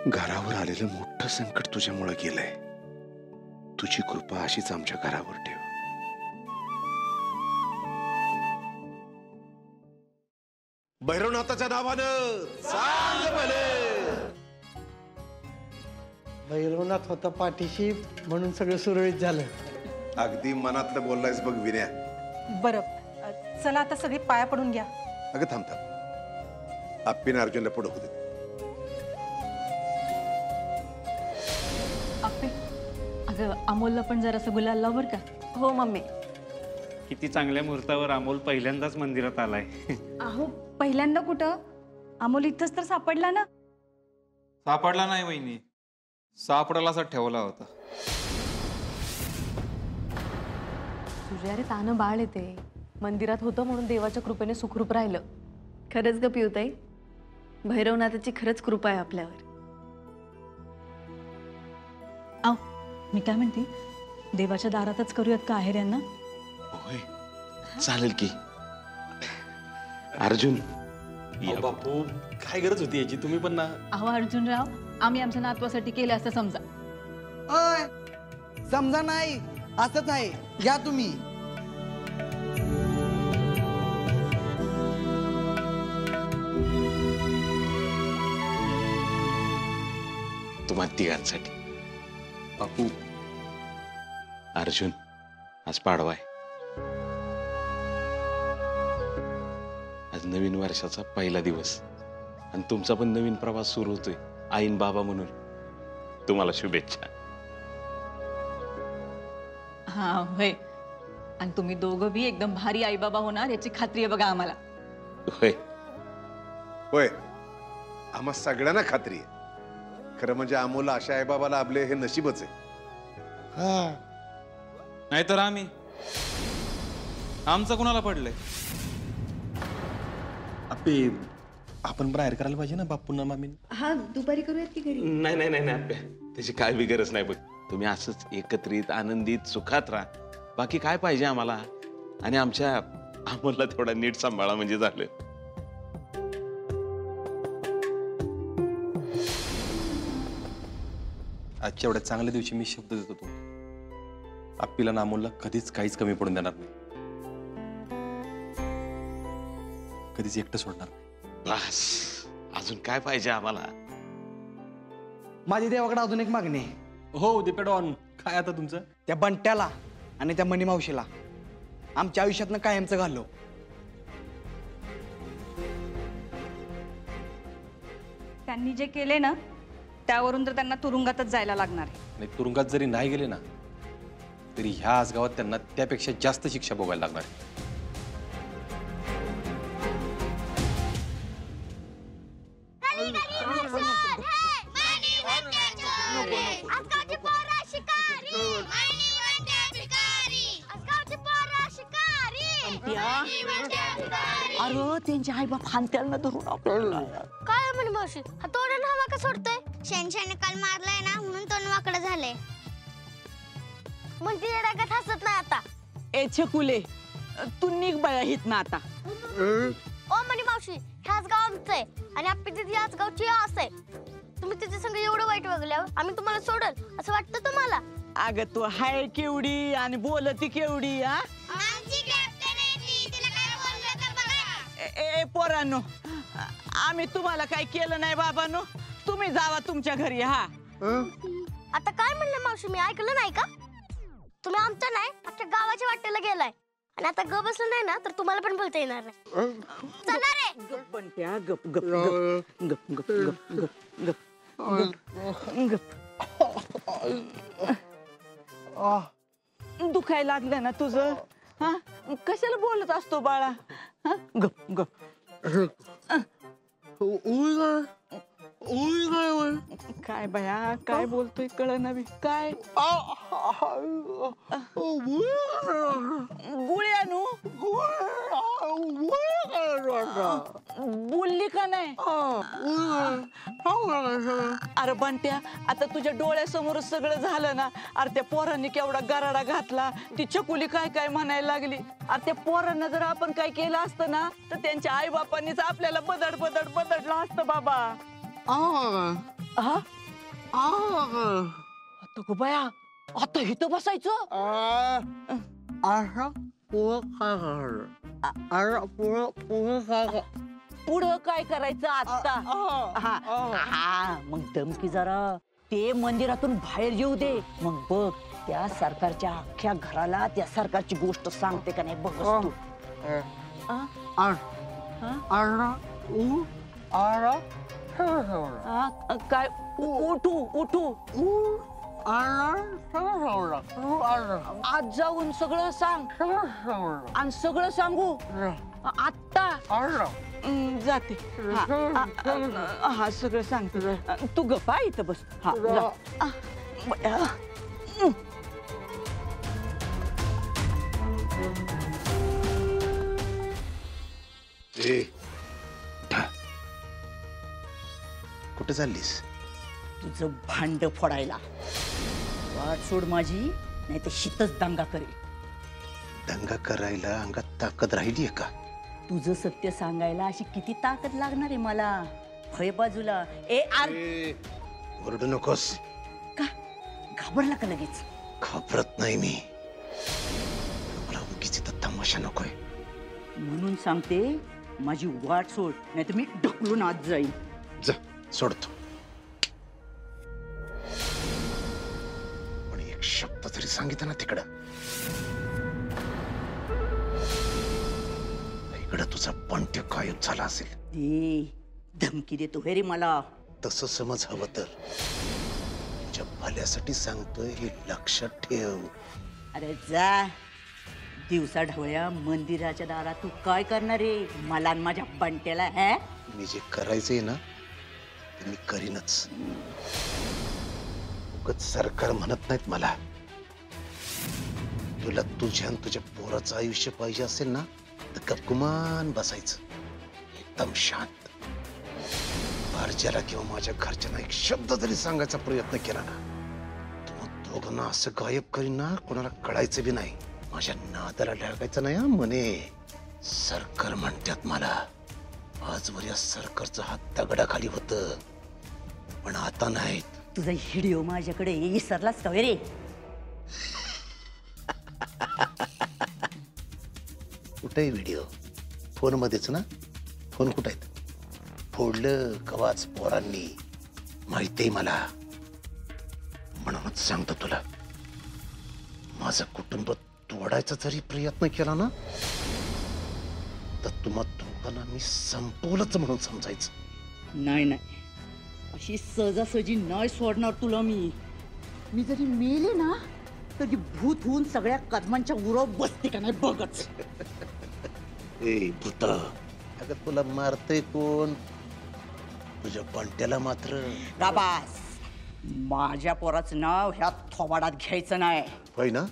घरावर आलेलं मोठं संकट तुझ्यामुळे गेलंय. तुझी कृपा अशीच आमच्या घरावर ठेव. भैरवनाथाच्या नावानं सांग भले. भैरवनाथ होता पाठीशी म्हणून सगळं सुरळीत झालं. अगदी मनातलं बोललायस बघ विनया. बरं चला आता सगळी पाया पडून घ्या. अगं थांब थांब. आप्पीने अर्जुनला पुढं होऊ दे. आप्पे अगं अमोलला पण जरासं गुलाल लाव बरं का. हो मम्मी. किती चांगल्या मुहूर्तावर अमोल पहिल्यांदाच मंदिरात आलाय. अहो पहिल्यांदा कुठं, अमोल इथंच तर सापडला ना. सापडला नाही वहिनी, सापडायला असा ठेवला होता. तुझ्या रे तानं बाळ येते. मंदिरात होतं म्हणून देवाच्या कृपेने सुखरूप राहिलं. खरंच ग पिऊताई, भैरवनाथाची खरंच कृपा आहे आपल्यावर. आव मी काय म्हणते, देवाच्या दारातच करूयात का आहेर यांना? होय चालेल की. अर्जुन बापू काय गरज होती याची, तुम्ही पण ना. अहो अर्जुनराव, आम्ही आमच्या नातवासाठी केलं असं समजा. ओय समजा नाही, असंच आहे. या तुम्ही. तुम्हा तिघांसाठी. बापू अर्जुन आज पाडवा आहे. आज नवीन वर्षाचा पहिला दिवस आणि तुमचा पण नवीन प्रवास सुरू होतोय. आईन बाबा म्हणून तुम्हाला शुभेच्छा. हा होय, आणि तुम्ही दोघं बी एकदम भारी आई बाबा होणार याची खात्री आहे बघा आम्हाला. होय होय आम्हा सगळ्यांना खात्री आहे. खरं म्हणजे अमोलला अशा आई बाबाला आपले हे नशीबच आहे. नाहीतर आमचं कुणाला पडलंय. आपे आपण बाहेर करायला पाहिजे ना बापूंना मामीन. हा दुपारी करूयात की घरी? नाही नाही नाही नाही त्याची काय बी गरज नाही. बघ तुम्ही असंच एकत्रित आनंदित सुखात राहा. बाकी काय पाहिजे आम्हाला. आणि आमच्या अमोलला थोडा नीट सांभाळा म्हणजे झालं. आजच्या एवढ्या चांगल्या दिवशी मी शब्द देतो तो आप्पीला ना अमोलला कधीच काहीच कमी पडून देणार नाही. कधीच एकटं सोडणार नाही. बस अजून काय पाहिजे आम्हाला. माझी देवाकडे अजून एक मागणी आहे. हो दीपेड ऑन. काय आता तुमचं? त्या बंट्याला आणि त्या मनी मावशीला आमच्या आयुष्यातनं कायमचं घालव. त्यांनी जे केले ना त्यावरून तर त्यांना तुरुंगातच जायला लागणार आहे. आणि तुरुंगात जरी नाही गेले ना तरी ह्या आजगावात त्यांना त्यापेक्षा जास्त शिक्षा भोगायला लागणार आहे. अरे त्यांचे आई बाप हानत्याला ना धरून आपल्याला. काय म्हणे मावशी, हा तोंडानं हवा का सोडतोय? शेणशाने काल मारलाय ना म्हणून तोंड वाकडं झालंय. म्हणते डागात हसत नाही आता. ए छकुले, तू निघ बाया हित ना आता. ओ म्हणे मावशी, ह्याच गाव आमचं आहे आणि आपली तिथे ह्याच गावची आहे. तुम्ही तिच्या संग एवढं वाईट वागल्यावर आम्ही तुम्हाला सोडल असं वाटतं तुम्हाला? अगं तू हाय केवढी आणि बोलती केवढी. हा ए पोरांनो, आम्ही तुम्हाला काय केलं नाही बाबांनो. तुम्ही जावा तुमच्या घरी. हा आता काय म्हणलं मावशी, मी ऐकलं नाही का? तुम्ही आमच्या नाही अख्ख्या गावाच्या वाटेला गेलाय आणि आता ग बसलं नाही ना तर तुम्हाला पण बोलता येणार नाही. चला रे. गप बनत्या, गप गप गप गप गप गप गप गप. दुखायला लागलं ना तुझं? हा कशाला बोलत असतो बाळा? हा गप गप. काय बाया काय बोलतोय कळना बी. काय गुळ्यानू बोलली का नाही? अरे बंट्या, आता तुझ्या डोळ्यासमोर सगळं झालं ना. अरे त्या पोरांनी केवढा गराडा घातला. ती छकुली काय काय म्हणायला लागली. अरे त्या पोरांना जर आपण काय केलं असतं ना तर त्यांच्या आई बापांनीच आपल्याला बदड बदड बदडलं असतं बाबा. हा आता गो बाया आता इथं बसायचं पुढं काय करायचं आता हा मग दमकी जरा ते मंदिरातून बाहेर येऊ दे मग बघ त्या सरकारच्या अख्ख्या घराला त्या सरकारची गोष्ट सांगते का नाही बघ तू काय उठू उठू आज जाऊन सगळं सांग आणि सगळं सांगू आत्ता जाते हा सगळं सांगते तू गप्पा इथं बस हा जा. कुठे चाललीस? तुझं भांड फोडायला वाट सोड माझी नाही तर शीतच दंगा करेल. दंगा करायला अंगात ताकद राहिली का? तुझं सत्य सांगायला अशी किती ताकद लागणार आहे मला. भय बाजूला ओरडू नकोस. का घाबरला का लगेच? घाबरत नाही मी. मला उगीच इथं तमाशा नकोय म्हणून सांगते माझी वाट सोड नाही तर मी ढकलून आत जाईन. जा सोडतो पण एक शब्द तरी सांगितलं ना तिकडं इकडं तुझा पंट्य गायब झाला असेल. धमकी देतो हे रे मला. तसं समज हवं तर तुझ्या भल्यासाठी सांगतोय हे लक्षात ठेव. अरे जा दिवसा ढवळ्या मंदिराच्या दारात तू काय करणार रे मला आणि माझ्या बंट्याला? हे मी जे करायचंय ना ते मी करीनच. उगाच सरकार म्हणत नाहीत मला. तुला तुझ्या आणि तुझ्या पोराचं आयुष्य पाहिजे असेल ना तर गपगुमान बसायचं एकदम शांत. भारजाला किंवा माझ्या घरच्यांना एक शब्द जरी सांगायचा प्रयत्न केला ना तर मग दोघांना असं गायब करीन ना कोणाला कळायचं बी नाही. माझ्या नादाला लागायचं नाही म्हणे. सरकार म्हणतात मला. आजवर या सरकारचा हात दगडाखाली होत पण आता नाही. तुझा व्हिडिओ माझ्याकडे विसरलाच का रे? कुठे व्हिडिओ? फोन मध्येच ना. फोन कुठे आहेत? फोडलं कवाच पोरांनी माहितीये मला. म्हणूनच सांगतो तुला माझं कुटुंब तोडायचा जरी प्रयत्न केला ना तर तुम्हा दोघांना मी संपवलंच म्हणून समजायचं. नाही नाही अशी सहजासहजी नाही सोडणार तुला मी. मी जरी मेले ना तरी भूत होऊन सगळ्या कदमांच्या उरावर बसते का नाही बघच. ए भूत अगं तुला मारतय कोण? तुझ्या बंट्याला मात्र. राबास माझ्या पोराचं नाव ह्या थोबाडात घ्यायचं नाही. होय ना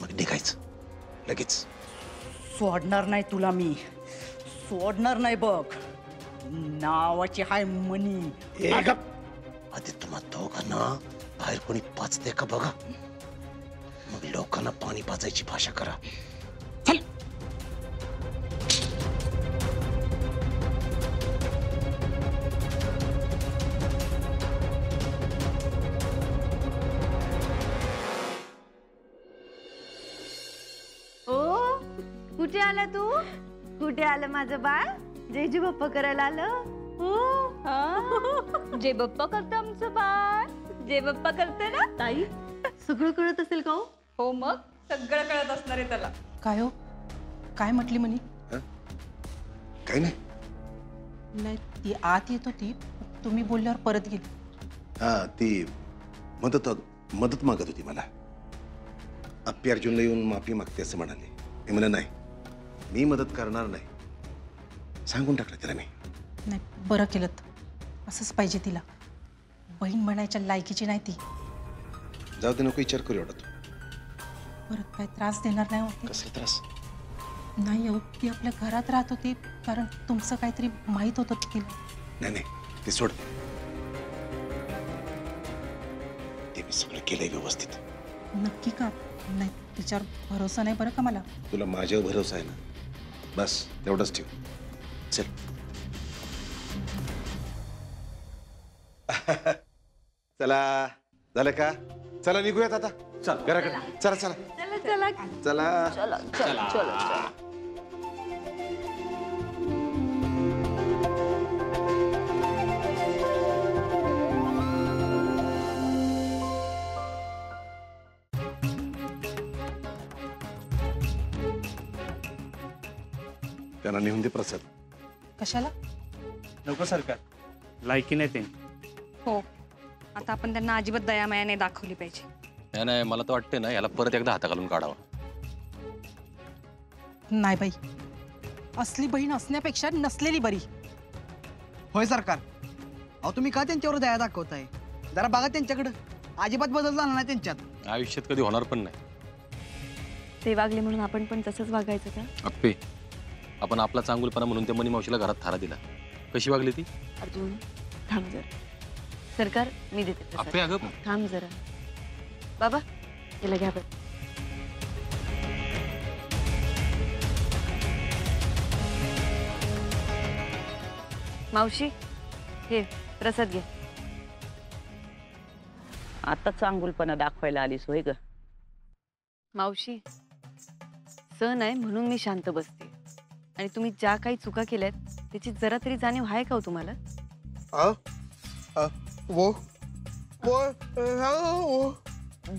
मग निघायचं लगेच. सोडणार नाही तुला मी. सोडणार नाही बघ. नावाची हाय मनी. आधी तुम्हा दोघांना बाहेर कोणी पाचते का बघा मग लोकांना पाणी पाजायची भाषा करा. चल. ओ कुठे आला तू? कुठे आलं माझं बाळ? जेजू बाप्पा करायला आलं. हो जे बाप्पा करतं आमचं बाळ. जे बाप्पा करते ना ताई सगळं कळत असेल का? हो मग सगळं कळत असणार आहे त्याला. काय हो काय म्हटली म्हणी? काही नाही. नाही ती आत येत होती तुम्ही बोलल्यावर परत गेली. हा ती मदत मागत होती मला. आप्पी अर्जुनला येऊन माफी मागते असं म्हणाले. मी म्हणलं नाही मी मदत करणार नाही. सांगून टाकलं तिला मी. नाही बरं केलं. असंच पाहिजे तिला. बहीण म्हणायच्या लायकीची नाही ती. जाऊ दे नको विचार करू एवढा तू. परत काय त्रास देणार नाही होती? कसला त्रास? नाही हो ती आपल्या घरात राहत होती कारण तुमचं काहीतरी माहीत होतं तिला. नाही नाही ते सोड. ते मी सगळं केलंय व्यवस्थित. नक्की का? नाही तिच्यावर भरोसा नाही बरं का मला. तुला माझ्यावर भरोसा आहे ना. बस तेवढंच ठेव. चल. चला झालं का? चला निघूयात आता. चल घराकडे. चला चला चला चला. चला चला चला. त्यांना नेऊन दे प्रसाद. कशाला? नको सरकार, लायकी नाही ते. हो, आता आपण त्यांना अजिबात दयामाया नाही दाखवली पाहिजे. नाही नाही, मला तर वाटते ना याला परत एकदा हाताखालून काढावा. नाही बाई, असली बहीण असण्यापेक्षा नसलेली बरी. होय सरकार. अहो तुम्ही का त्यांच्यावर दया दाखवताय? जरा बघा त्यांच्याकडं. अजिबात बदल झाला नाही त्यांच्यात. आयुष्यात कधी होणार पण नाही. ते वागले म्हणून आपण पण तसंच वागायचं का? अप्पे, आपण आपला चांगुलपणा म्हणून त्या मनी मावशीला घरात थारा दिला. कशी वागली ती? अर्जुन थांब जरा. सरकार मी देते प्रसाद. अप्पे अगं थांब जरा. बाबा याला घ्या बरं. मावशी हे प्रसाद घे. आता चांगुलपणा दाखवायला आलीस होय ग? मावशी सण आहे म्हणून मी शांत बसते, आणि तुम्ही ज्या काही चुका केल्यात त्याची जरा तरी जाणीव आहे का हो तुम्हाला?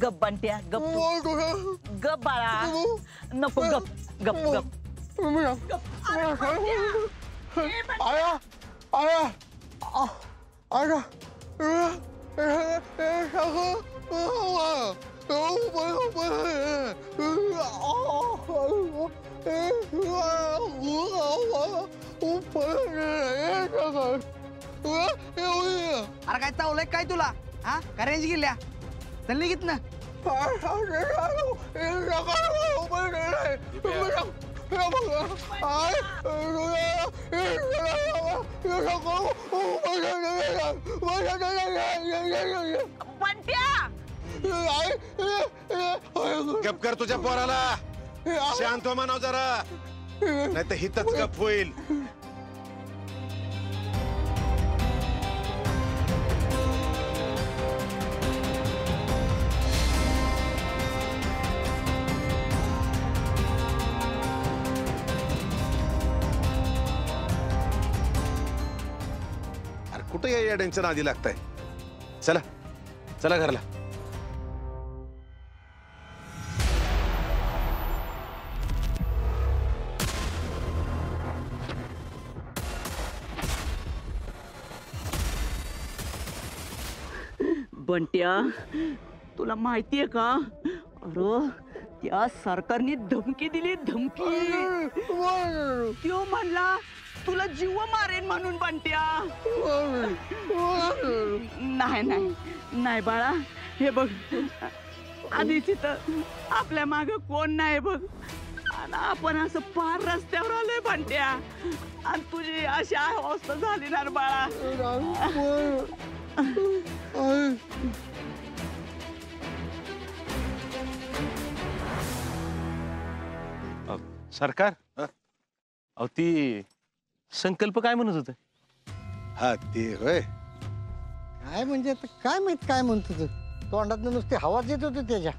गप बंट्या, गप गप बाळा. नको, गप गप गप. अरे काय चावलंय काय तुला? हा का रेंज गेल्या? चल निघित ना. गप कर तुझ्या पोराला. शांत हो म्हणाव जरा, नाही तर हितच गप होईल. कुठे या येड्यांच्या नादी लागताय? चला चला घरला. बंट्या, तुला माहितीये का? अरे त्या सरकारने धमकी दिली, धमकी. त्यो म्हणला तुला जीव मारेन म्हणून. बंट्या नाही नाही नाही बाळा, हे बघ आधीच इथं आपल्या माग कोण नाही बघ, आणि आपण असं पार रस्त्यावर आलोय बंट्या, आणि तुझी अशी अवस्था झाली ना बाळा. सरकार, अहो ती संकल्प काय म्हणत होत? हा ते होय. काय म्हणजे आता काय माहित काय म्हणतो तू? तोंडात नुसते हवाच येत होती त्याच्या.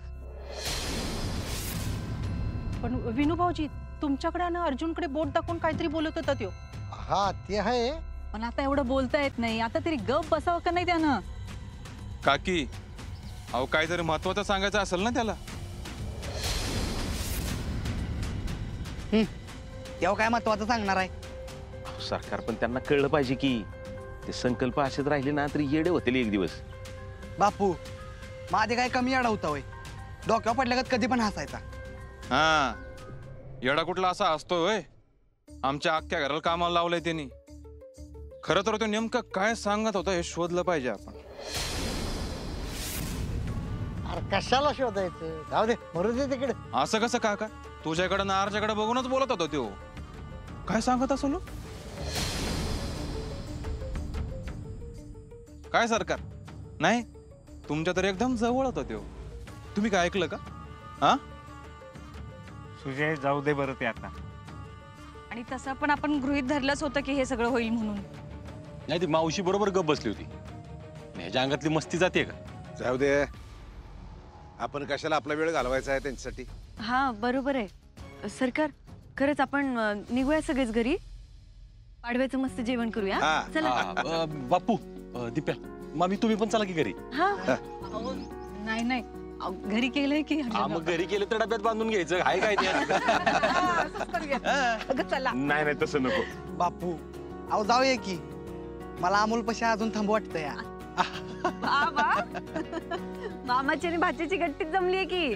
पण विनूभाऊजी, तुमच्याकडे ना अर्जुनकडे बोट दाखवून काहीतरी बोलत होता त्यो. हा ते आहे, पण आता एवढं बोलता येत नाही. आता तरी गप बसावं का नाही त्यानं? काकी, अहो काहीतरी महत्वाचं सांगायचं असेल ना त्याला. तेव्हा काय महत्वाचं सांगणार आहे? सरकार, पण त्यांना कळलं पाहिजे की ते संकल्प असेच राहिले ना तरी येडे होतील एक दिवस. बापू माझे काय कमी अडा होता होय? डोक्यावर पडल्यागत कधी पण हसायचा. हा, येडा कुठला असा असतो होय? आमच्या अख्ख्या घराला कामाला लावलंय त्यांनी. खरं तर तो नेमकं काय सांगत होता हे शोधलं पाहिजे आपण. अरे कशाला शोधायचं? जाऊ दे, मरू दे तिकडे. असं कसं काका? तुझ्याकडे ना आरच्याकडे बघूनच बोलत होता तो. काय सांगत असेल? काय सरकार? नाही, तुमच्या तर एकदम जवळ होता तो. तुम्ही काय ऐकलं का? हा, सुजय जाऊ दे बरं ते आता. आणि तसं पण आपण गृहीत धरलंच होतं की हे सगळं होईल म्हणून. नाही, ती मावशी बरोबर गप बसली होती. ह्याच्या अंगातली मस्ती जाते का? जाऊ दे, आपण कशाला आपला वेळ घालवायचा आहे त्यांच्यासाठी. हा बरोबर आहे सरकार. खरंच आपण निघूया सगळेच घरी, पाडव्याचं मस्त जेवण करूया. हा. चला. बापू, दिप्या, मामी तुम्ही पण चला की घरी. हा नाही नाही घरी केलंय की मग घरी केलं तर डब्यात बांधून घ्यायचं. आहे काय ते? चला. नाही नाही तसं नको. बापू अहो जाऊया की, मला अमोल पशा अजून थांबू वाटतं या. मामाची आणि भाच्याची गट्टीत जमली की.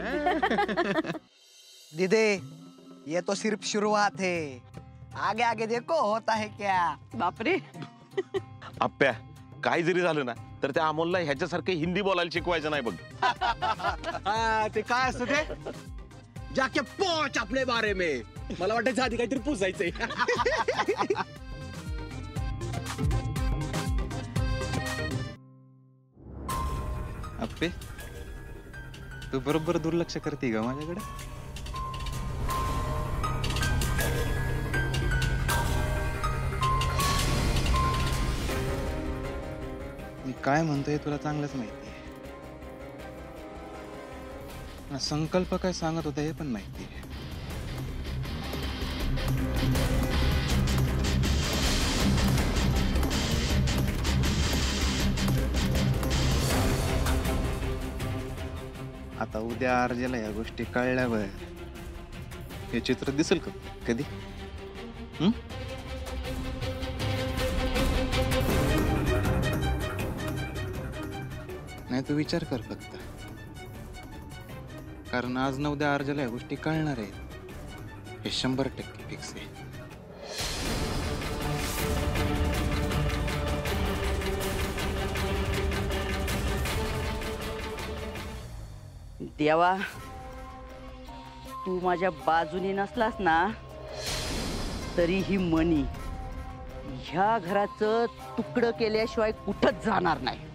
दीदे ये तो सिर्फ शुरुआत है, आगे आगे देखो होता है क्या. बापरे. आप्या, काय जरी झालं ना तर त्या अमोलला ह्याच्यासारखं हिंदी बोलायला शिकवायचं नाही बघ. ते काय असतं ते, जाके पोच आपले बारे में. मला वाटायचं आधी काहीतरी पुसायचंय. अप्पे, तू बरोबर दुर्लक्ष करते का माझ्याकडे? मी काय म्हणतोय तुला चांगलंच माहिती आहे. संकल्प काय सांगत होता हे पण माहिती आहे. आता उद्या अर्जेला या गोष्टी कळल्यावर हे चित्र दिसेल का कधी? नाही तू विचार कर फक्त, कारण आज न उद्या अर्जेला या गोष्टी कळणार आहेत हे 100% फिक्स आहे. देवा, तू माझ्या बाजूने नसलास ना तरी ही मणी ह्या घराचं तुकडं केल्याशिवाय कुठंच जाणार नाही.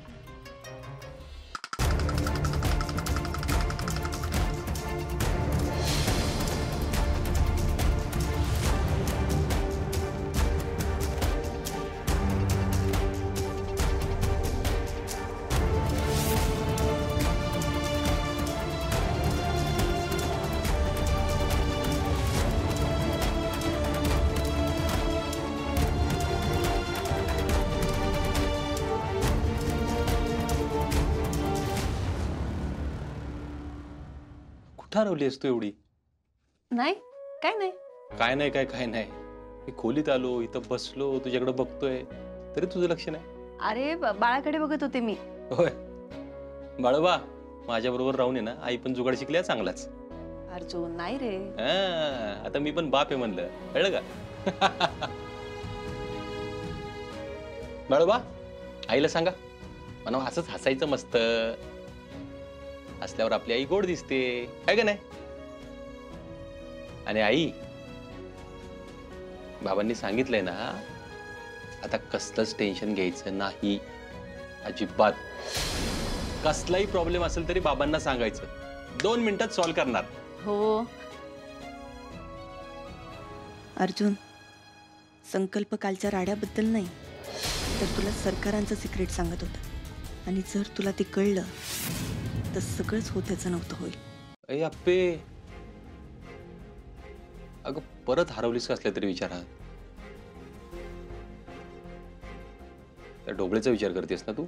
ठरवलीस तू एवढी? नाही काय नाही. काय नाही काय नाही. मी खोलीत आलो, इथं बसलो, तुझ्याकडे बघतोय तरी तुझं लक्ष नाही. अरे बाळाकडे बघत होते मी. होय बाळोबा, माझ्या बरोबर राहून आहे ना आई पण जुगाड शिकल्या चांगलाच. अर्जुन नाही रे. आता मी पण बाप आहे म्हणलं, कळलं का? बाळोबा, आईला सांगा म्हणा असंच हसायचं मस्त, असल्यावर आपली आई गोड दिसते, आहे का नाही? आणि आई, बाबांनी सांगितलंय ना आता कसलंच टेन्शन घ्यायचं नाही अजिबात. कसलाही प्रॉब्लेम असेल तरी बाबांना सांगायचं, 2 मिनिटात सॉल्व्ह करणार. हो अर्जुन, संकल्प कालच्या राड्याबद्दल नाही तर तुला सरकारांचं सिक्रेट सांगत होता, आणि जर तुला ते कळलं तर सगळंच होत्याचं नव्हतं होईल. अय अप्पे, अगं परत हरवलीस का असल्या तरी विचारात? त्या ढोबळेचा विचार करतेस ना तू,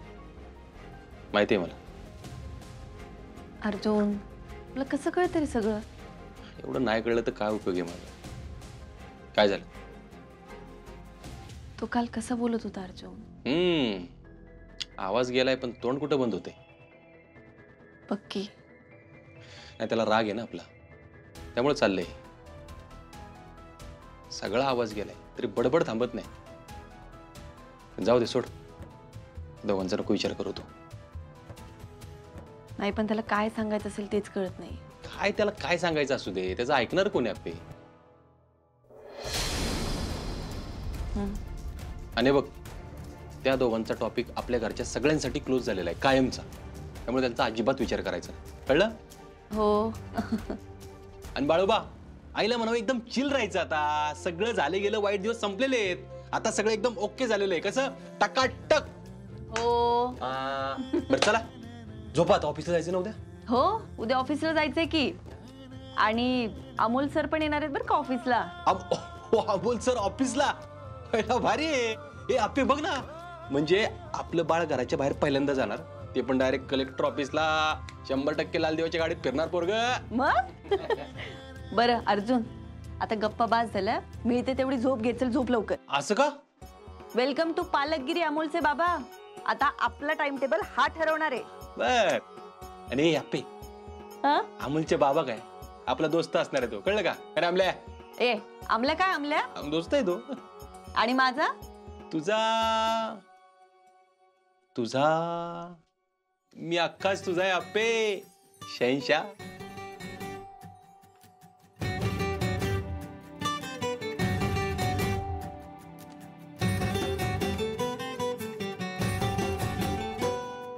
माहिती आहे मला. अर्जुन, तुला कसं कळतं रे सगळं? एवढं नाही कळलं तर काय उपयोग आहे मला? काय झालं? तो काल कसा बोलत होता अर्जुन? आवाज गेलाय पण तोंड कुठं बंद होते? पक्की नाही, त्याला राग आहे ना आपला, त्यामुळे चाललंय. सगळा आवाज गेलाय तरी बडबड थांबत नाही. जाऊ दे, सोड, दोघांचा नको विचार करू तू. नाही पण त्याला काय सांगायचं असेल तेच कळत नाही. काय त्याला काय सांगायचं असू दे, त्याचं ऐकणार कोणी आपले? आणि बघ, त्या दोघांचा टॉपिक आपल्या घरच्या सगळ्यांसाठी क्लोज झालेला आहे कायमचा, त्यामुळे त्यांचा अजिबात विचार करायचा नाही, कळलं? हो. आणि बाळोबा, आईला म्हणावं एकदम चिल राहायचं. आता सगळं झाले गेलं, वाईट दिवस संपलेले आहेत, आता सगळं एकदम ओके झालेलं आहे. कसं टकाटक हो बरं चला झोपा, आता ऑफिसला जायचं ना उद्या. हो, उद्या ऑफिसला जायचंय की. आणि अमोल सर पण येणार आहेत बरं का ऑफिसला. अमोल सर ऑफिसला? भारी आहे. ए आपे बघ ना, म्हणजे आपलं बाळ घराच्या बाहेर पहिल्यांदा जाणार, ते पण डायरेक्ट कलेक्टर ऑफिसला. 100% लाल देवाच्या गाडीत फिरणार पोरग. मग बरं अर्जुन, आता गप्पा बास झाल्या, मिळते तेवढी झोप घे, चल झोप लवकर. असं का? वेलकम टू पालकगिरी अमोलचे बाबा. आता आपला टाइम टेबल हा ठरवणार आहे. बर. आणि आपे अमोलचे बाबा काय आपला दोस्त असणार आहे तो, कळलं का? अरे आमल्या ए आमल्या काय आमल्या दोस्त आहे तो. आणि माझा तुझा मी अख्खाच तुझा आहे आपे. शहनशाह.